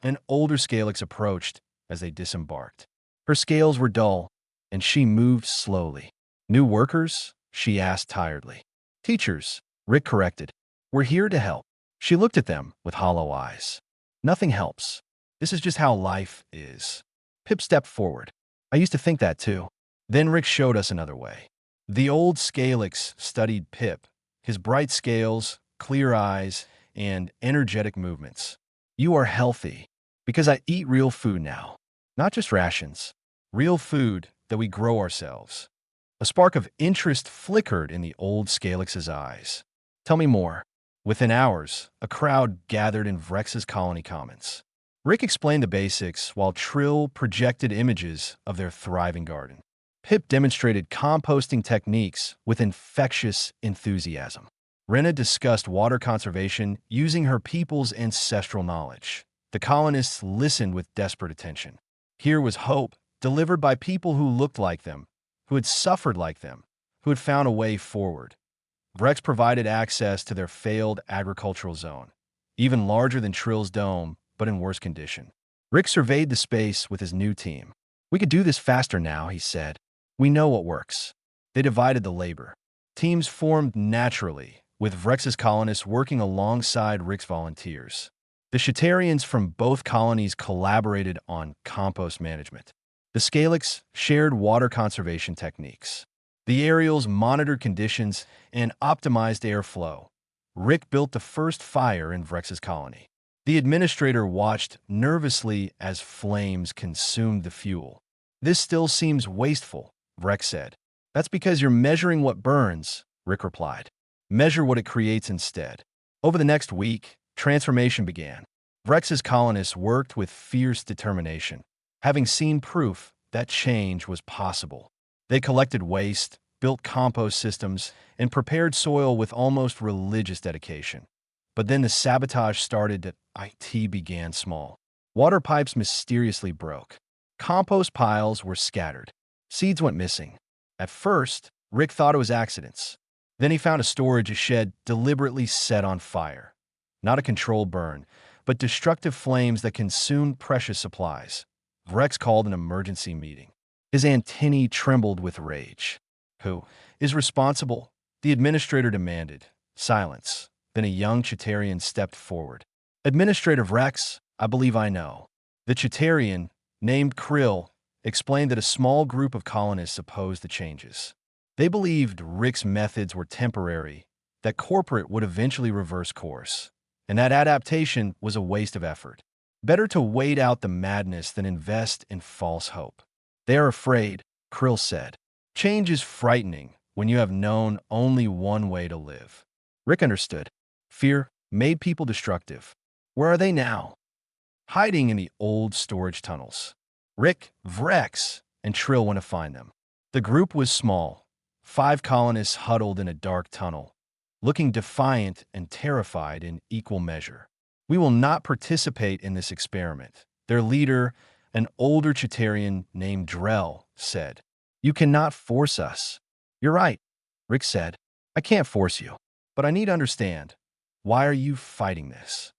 Speaker 1: An older Scalix approached as they disembarked. Her scales were dull, and she moved slowly. New workers? She asked tiredly. Teachers, Rick corrected. We're here to help. She looked at them with hollow eyes. Nothing helps. This is just how life is. Pip stepped forward. I used to think that too. Then Rick showed us another way. The old Scalix studied Pip, his bright scales, clear eyes, and energetic movements. You are healthy, because I eat real food now. Not just rations. Real food that we grow ourselves. A spark of interest flickered in the old Scalix's eyes. Tell me more. Within hours, a crowd gathered in Vrex's colony commons. Rick explained the basics while Trill projected images of their thriving garden. Pip demonstrated composting techniques with infectious enthusiasm. Rena discussed water conservation using her people's ancestral knowledge. The colonists listened with desperate attention. Here was hope, delivered by people who looked like them, who had suffered like them, who had found a way forward. Vrex provided access to their failed agricultural zone, even larger than Trill's dome, but in worse condition. Rick surveyed the space with his new team. We could do this faster now, he said. We know what works. They divided the labor. Teams formed naturally, with Vrex's colonists working alongside Rick's volunteers. The Shatarians from both colonies collaborated on compost management. The Scalix shared water conservation techniques. The Aerials monitored conditions and optimized airflow. Rick built the first fire in Vrex's colony. The administrator watched nervously as flames consumed the fuel. This still seems wasteful, Vrex said. That's because you're measuring what burns, Rick replied. Measure what it creates instead. Over the next week, transformation began. Vrex's colonists worked with fierce determination, having seen proof that change was possible. They collected waste, built compost systems, and prepared soil with almost religious dedication. But then the sabotage started. IT began small. Water pipes mysteriously broke. Compost piles were scattered. Seeds went missing. At first, Rick thought it was accidents. Then he found a storage shed deliberately set on fire. Not a controlled burn, but destructive flames that consumed precious supplies. Rex called an emergency meeting. His antennae trembled with rage. Who is responsible? The administrator demanded. Silence. Then a young Chitarian stepped forward. Administrator Rex, I believe I know. The Chitarian, named Krill, explained that a small group of colonists opposed the changes. They believed Rick's methods were temporary, that corporate would eventually reverse course, and that adaptation was a waste of effort. Better to wait out the madness than invest in false hope. They are afraid, Krill said. Change is frightening when you have known only one way to live. Rick understood. Fear made people destructive. Where are they now? Hiding in the old storage tunnels. Rick, Vrex, and Trill went to find them. The group was small. 5 colonists huddled in a dark tunnel, looking defiant and terrified in equal measure. We will not participate in this experiment, their leader, an older Chitarian named Drell, said. You cannot force us. You're right, Rick said. I can't force you, but I need to understand. Why are you fighting this?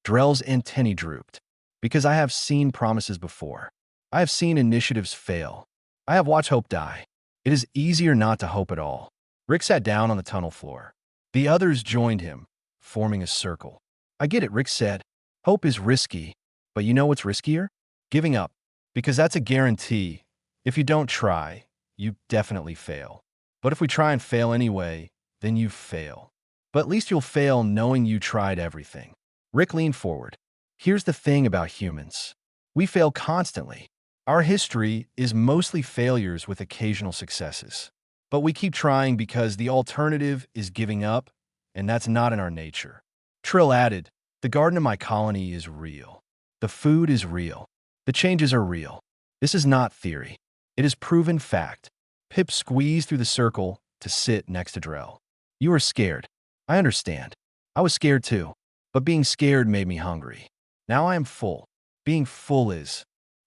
Speaker 1: Drell's antennae drooped. Because I have seen promises before. I have seen initiatives fail. I have watched hope die. It is easier not to hope at all. Rick sat down on the tunnel floor. The others joined him, forming a circle. I get it, Rick said. Hope is risky, but you know what's riskier? Giving up, because that's a guarantee. If you don't try, you definitely fail. But if we try and fail anyway, then you fail. But at least you'll fail knowing you tried everything. Rick leaned forward. Here's the thing about humans. We fail constantly. Our history is mostly failures with occasional successes. But we keep trying because the alternative is giving up, and that's not in our nature. Trill added, the garden of my colony is real. The food is real. The changes are real. This is not theory. It is proven fact. Pip squeezed through the circle to sit next to Drell. You are scared. I understand. I was scared too. But being scared made me hungry. Now I am full. Being full is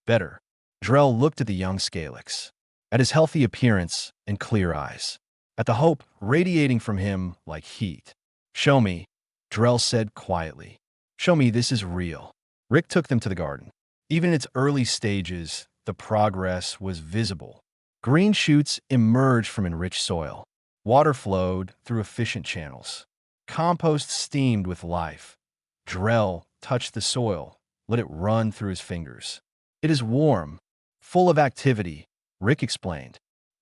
Speaker 1: better. Drell looked at the young Scalix, at his healthy appearance and clear eyes, at the hope radiating from him like heat. Show me, Drell said quietly. Show me this is real. Rick took them to the garden. Even in its early stages, the progress was visible. Green shoots emerged from enriched soil. Water flowed through efficient channels. Compost steamed with life. Drell touched the soil, let it run through his fingers. It is warm, full of activity, Rick explained.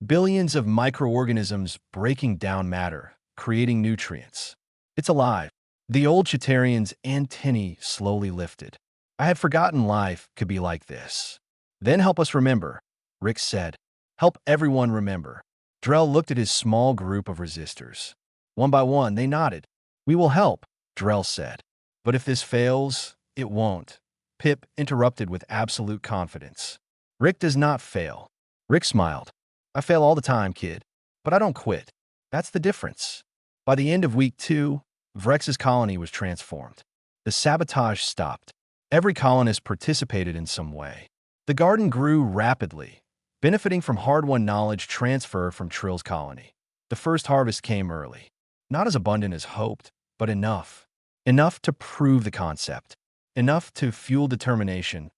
Speaker 1: Billions of microorganisms breaking down matter, creating nutrients. It's alive. The old Chitarian's antennae slowly lifted. I had forgotten life could be like this. Then help us remember, Rick said. Help everyone remember. Drell looked at his small group of resistors. One by one, they nodded. We will help, Drell said. But if this fails, it won't. Pip interrupted with absolute confidence. Rick does not fail. Rick smiled. I fail all the time, kid. But I don't quit. That's the difference. By the end of week 2, Vrex's colony was transformed. The sabotage stopped. Every colonist participated in some way. The garden grew rapidly, benefiting from hard-won knowledge transfer from Trill's colony. The first harvest came early. Not as abundant as hoped, but enough. Enough to prove the concept. Enough to fuel determination.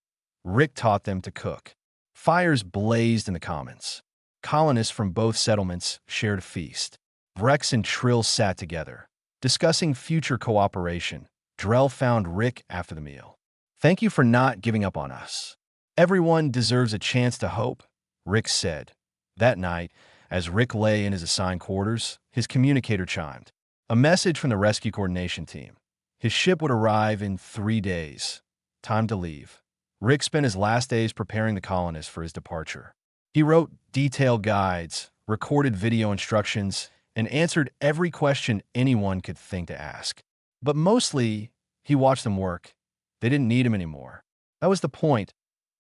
Speaker 1: Rick taught them to cook. Fires blazed in the commons. Colonists from both settlements shared a feast. Vrex and Trill sat together, discussing future cooperation. Drell found Rick after the meal. Thank you for not giving up on us. Everyone deserves a chance to hope, Rick said. That night, as Rick lay in his assigned quarters, his communicator chimed. A message from the rescue coordination team. His ship would arrive in 3 days. Time to leave. Rick spent his last days preparing the colonists for his departure. He wrote detailed guides, recorded video instructions, and answered every question anyone could think to ask. But mostly, he watched them work. They didn't need him anymore. That was the point.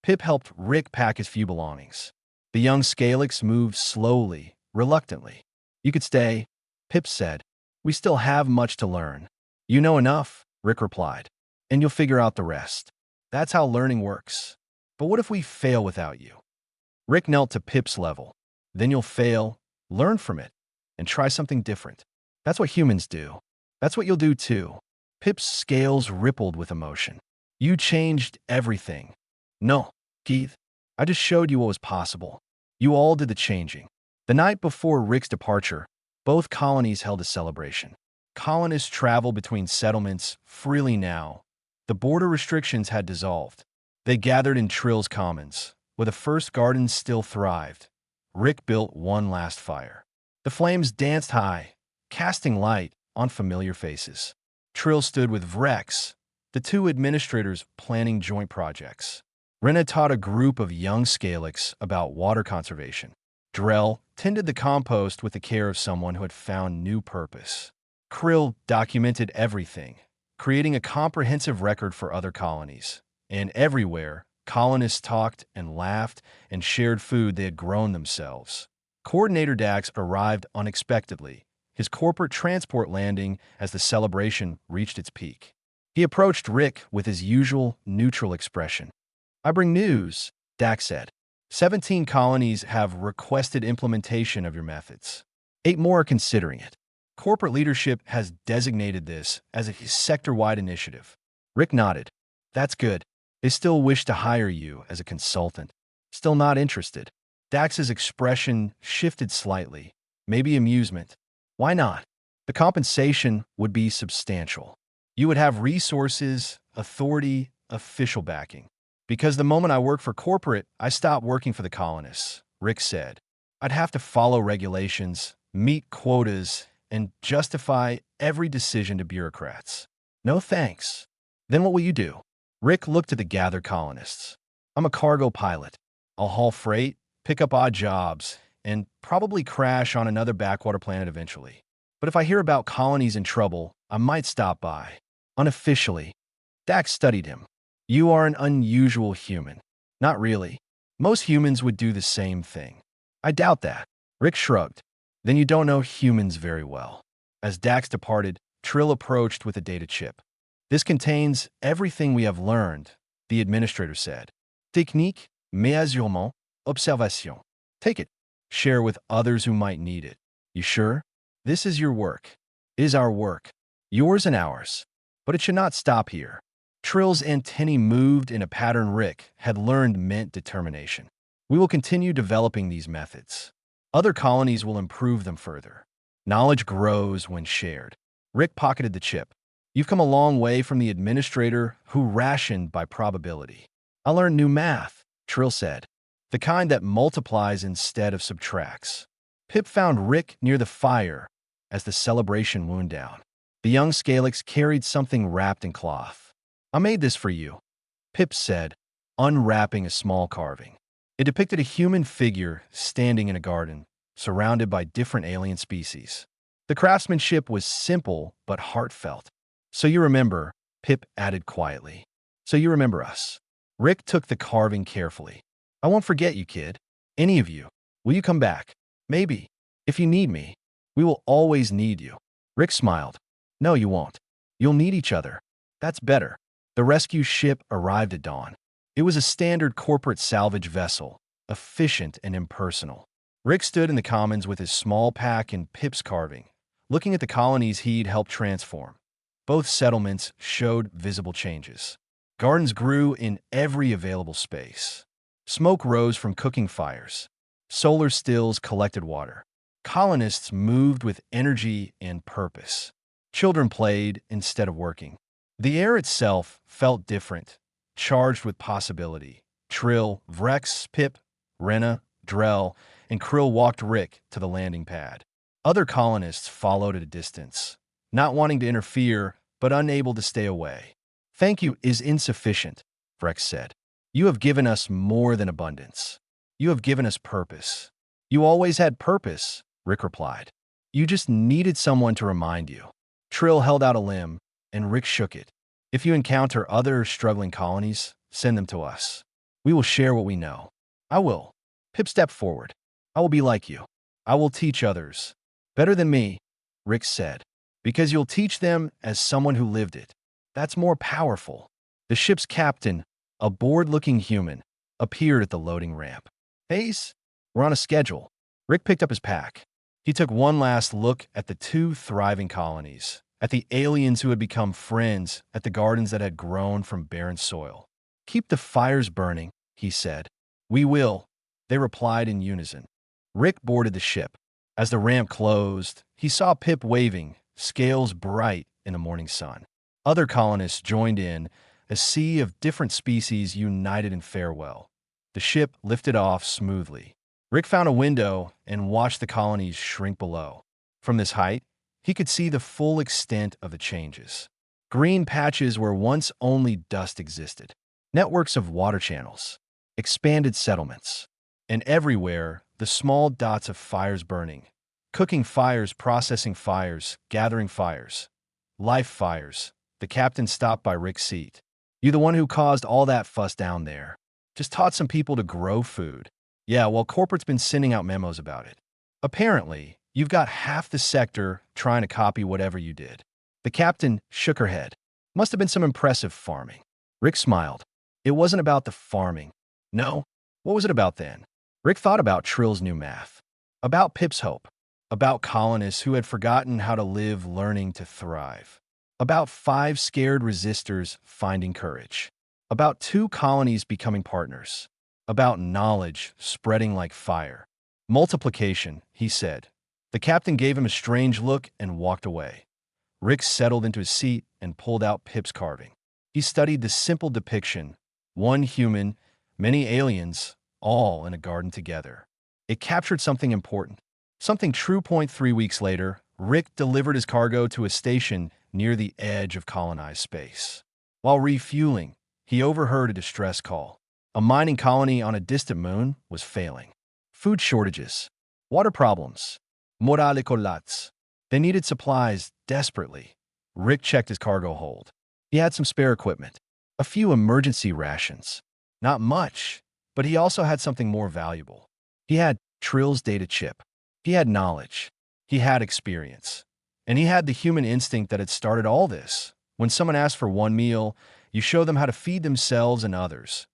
Speaker 1: Pip helped Rick pack his few belongings. The young Scalix moved slowly, reluctantly. You could stay, Pip said. We still have much to learn. You know enough, Rick replied, and you'll figure out the rest. That's how learning works. But what if we fail without you? Rick knelt to Pip's level. Then you'll fail, learn from it, and try something different. That's what humans do. That's what you'll do too. Pip's scales rippled with emotion. You changed everything. No, Keith. I just showed you what was possible. You all did the changing. The night before Rick's departure, both colonies held a celebration. Colonists traveled between settlements freely now. The border restrictions had dissolved. They gathered in Trill's Commons, where the first gardens still thrived. Rick built one last fire. The flames danced high, casting light on familiar faces. Trill stood with Vrex, the two administrators planning joint projects. Rena taught a group of young Scalix about water conservation. Drell tended the compost with the care of someone who had found new purpose. Krill documented everything, creating a comprehensive record for other colonies. And everywhere, colonists talked and laughed and shared food they had grown themselves. Coordinator Dax arrived unexpectedly, his corporate transport landing as the celebration reached its peak. He approached Rick with his usual neutral expression. "I bring news," Dax said. 17 colonies have requested implementation of your methods. 8 more are considering it. Corporate leadership has designated this as a sector-wide initiative. Rick nodded. "That's good. They still wish to hire you as a consultant. Still not interested." Dax's expression shifted slightly, maybe amusement. "Why not? The compensation would be substantial. You would have resources, authority, official backing. Because the moment I work for corporate, I stop working for the colonists," Rick said. "I'd have to follow regulations, meet quotas, and justify every decision to bureaucrats. No thanks." "Then what will you do?" Rick looked at the gathered colonists. "I'm a cargo pilot. I'll haul freight, pick up odd jobs, and probably crash on another backwater planet eventually. But if I hear about colonies in trouble, I might stop by. Unofficially." Dax studied him. "You are an unusual human." "Not really. Most humans would do the same thing." "I doubt that." Rick shrugged. "Then you don't know humans very well." As Dax departed, Trill approached with a data chip. "This contains everything we have learned," the administrator said. "Technique, measurement, observation. Take it. Share with others who might need it." "You sure? This is your work." "It is our work. Yours and ours. But it should not stop here." Trill's antennae moved in a pattern Rick had learned meant determination. "We will continue developing these methods. Other colonies will improve them further. Knowledge grows when shared." Rick pocketed the chip. "You've come a long way from the administrator who rationed by probability." "I learned new math," Trill said. "The kind that multiplies instead of subtracts." Pip found Rick near the fire as the celebration wound down. The young Scalix carried something wrapped in cloth. "I made this for you," Pip said, unwrapping a small carving. It depicted a human figure standing in a garden, surrounded by different alien species. The craftsmanship was simple but heartfelt. "So you remember," Pip added quietly. "So you remember us." Rick took the carving carefully. "I won't forget you, kid. Any of you. Will you come back? Maybe. If you need me. We will always need you." Rick smiled. "No, you won't. You'll need each other. That's better." The rescue ship arrived at dawn. It was a standard corporate salvage vessel, efficient and impersonal. Rick stood in the commons with his small pack and Pip's carving, looking at the colonies he'd helped transform. Both settlements showed visible changes. Gardens grew in every available space. Smoke rose from cooking fires. Solar stills collected water. Colonists moved with energy and purpose. Children played instead of working. The air itself felt different, charged with possibility. Trill, Vrex, Pip, Rena, Drell, and Krill walked Rick to the landing pad. Other colonists followed at a distance, not wanting to interfere, but unable to stay away. "Thank you is insufficient," Vrex said. "You have given us more than abundance. You have given us purpose." "You always had purpose," Rick replied. "You just needed someone to remind you." Trill held out a limb, and Rick shook it. "If you encounter other struggling colonies, send them to us. We will share what we know." "I will." Pip stepped forward. "I will be like you. I will teach others." "Better than me," Rick said. "Because you'll teach them as someone who lived it. That's more powerful." The ship's captain, a bored-looking human, appeared at the loading ramp. "Hayes, we're on a schedule." Rick picked up his pack. He took one last look at the two thriving colonies, at the aliens who had become friends, at the gardens that had grown from barren soil. "Keep the fires burning," he said. "We will," they replied in unison. Rick boarded the ship. As the ramp closed, he saw Pip waving, scales bright in the morning sun. Other colonists joined in, a sea of different species united in farewell. The ship lifted off smoothly. Rick found a window and watched the colonies shrink below. From this height, he could see the full extent of the changes. Green patches where once only dust existed. Networks of water channels. Expanded settlements. And everywhere, the small dots of fires burning. Cooking fires, processing fires, gathering fires. Life fires. The captain stopped by Rick's seat. "You the one who caused all that fuss down there. Just taught some people to grow food." "Yeah, well, corporate's been sending out memos about it. Apparently, you've got half the sector trying to copy whatever you did." The captain shook her head. "Must have been some impressive farming." Rick smiled. It wasn't about the farming. No? What was it about then? Rick thought about Trill's new math. About Pip's hope. About colonists who had forgotten how to live learning to thrive. About 5 scared resistors finding courage. About 2 colonies becoming partners. About knowledge spreading like fire. "Multiplication," he said. The captain gave him a strange look and walked away. Rick settled into his seat and pulled out Pip's carving. He studied the simple depiction: 1 human, many aliens, all in a garden together. It captured something important. Something true. 3 weeks later, Rick delivered his cargo to a station near the edge of colonized space. While refueling, he overheard a distress call. A mining colony on a distant moon was failing. Food shortages, water problems, morale collats. They needed supplies desperately. Rick checked his cargo hold. He had some spare equipment, a few emergency rations. Not much, but he also had something more valuable. He had Trill's data chip. He had knowledge. He had experience. And he had the human instinct that had started all this. When someone asks for one meal, you show them how to feed themselves and others.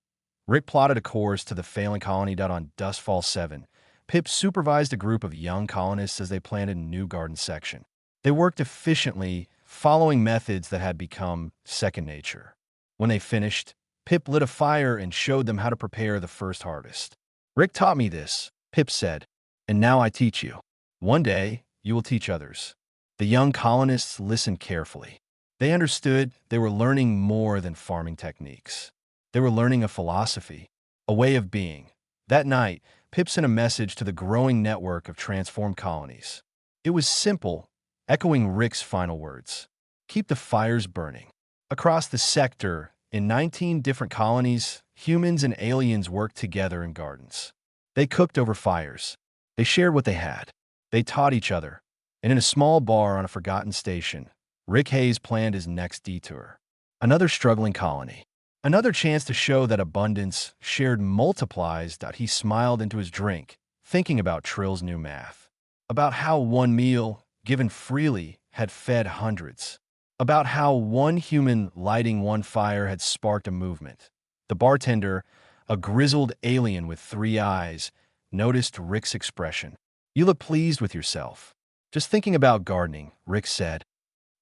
Speaker 1: Rick plotted a course to the failing colony on Dustfall 7. Pip supervised a group of young colonists as they planted a new garden section. They worked efficiently, following methods that had become second nature. When they finished, Pip lit a fire and showed them how to prepare the first harvest. "Rick taught me this," Pip said, "and now I teach you. One day, you will teach others." The young colonists listened carefully. They understood they were learning more than farming techniques. They were learning a philosophy, a way of being. That night, Pip sent a message to the growing network of transformed colonies. It was simple, echoing Rick's final words. "Keep the fires burning." Across the sector, in 19 different colonies, humans and aliens worked together in gardens. They cooked over fires. They shared what they had. They taught each other. And in a small bar on a forgotten station, Rick Hayes planned his next detour. Another struggling colony. Another chance to show that abundance shared multiplies. He smiled into his drink, thinking about Trill's new math. About how one meal, given freely, had fed hundreds. About how one human lighting one fire had sparked a movement. The bartender, a grizzled alien with 3 eyes, noticed Rick's expression. "You look pleased with yourself." "Just thinking about gardening," Rick said.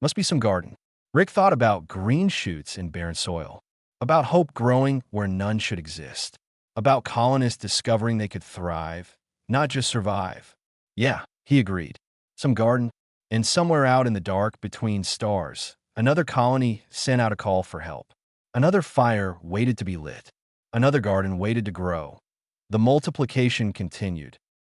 Speaker 1: "Must be some garden." Rick thought about green shoots in barren soil. About hope growing where none should exist. About colonists discovering they could thrive, not just survive. "Yeah," he agreed. "Some garden." And somewhere out in the dark between stars, another colony sent out a call for help. Another fire waited to be lit. Another garden waited to grow. The multiplication continued.